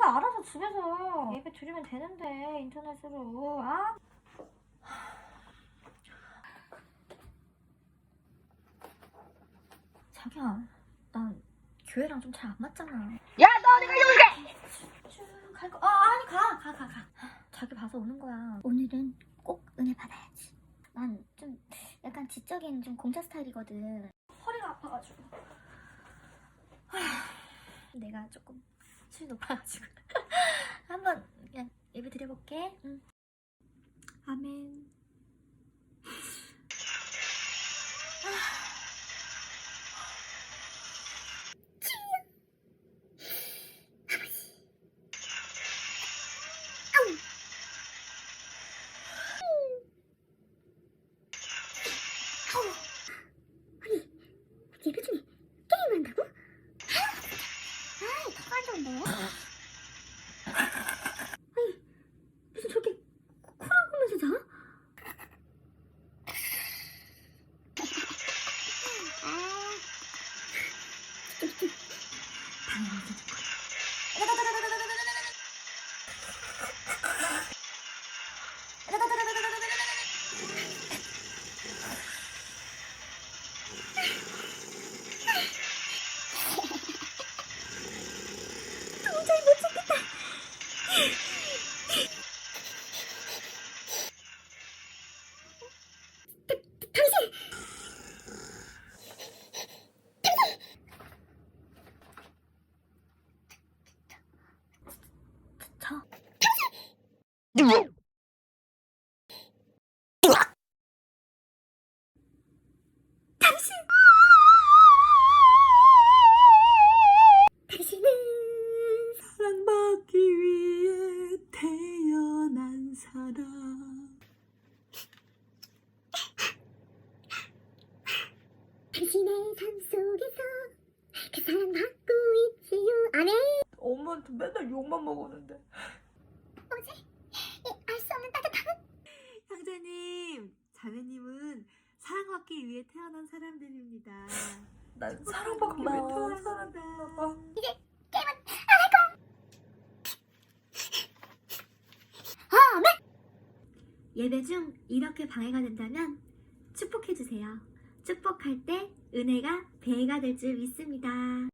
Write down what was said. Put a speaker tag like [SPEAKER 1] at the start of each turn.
[SPEAKER 1] 네가 알아서 집에서 예배 드리면 되는데 인터넷으로. 아? 자기야, 난 교회랑 좀 잘 안 맞잖아.
[SPEAKER 2] 야, 너 어디 가려고 그래?
[SPEAKER 1] 쭉 갈 거. 아니 가. 자기 봐서 오는 거야. 오늘은 꼭 은혜 받아야지. 난 좀 약간 지적인 좀 공자 스타일이거든. 허리가 아파가지고. 내가 조금 수위 높아가지고. 한번 그냥 예배 드려볼게. 응. 아멘. 예배 중에 게임한다고? 아이, 더 안 좋은데? 아니, 무슨 저렇게 코랑 보면서 자? 도저히 못 참겠다. 당신! 저 당신! 당신은
[SPEAKER 3] 사랑받기 위해 태어난 사람.
[SPEAKER 1] 당신의 삶 속에서 그 사랑 받고 있지요. 안 해?
[SPEAKER 3] 엄마한테 맨날 욕만 먹었는데.
[SPEAKER 1] 뭐지? 알 수 없는 따뜻함?
[SPEAKER 3] 형제님, 자매님은 사랑받기 위해 태어난 사람들입니다. 난 사랑받기 위해 태어난 사람이다.
[SPEAKER 1] 이제 게임은 안 할 거야. 아멘! 예배 중 이렇게 방해가 된다면 축복해주세요. 축복할 때 은혜가 배가 될 줄 믿습니다.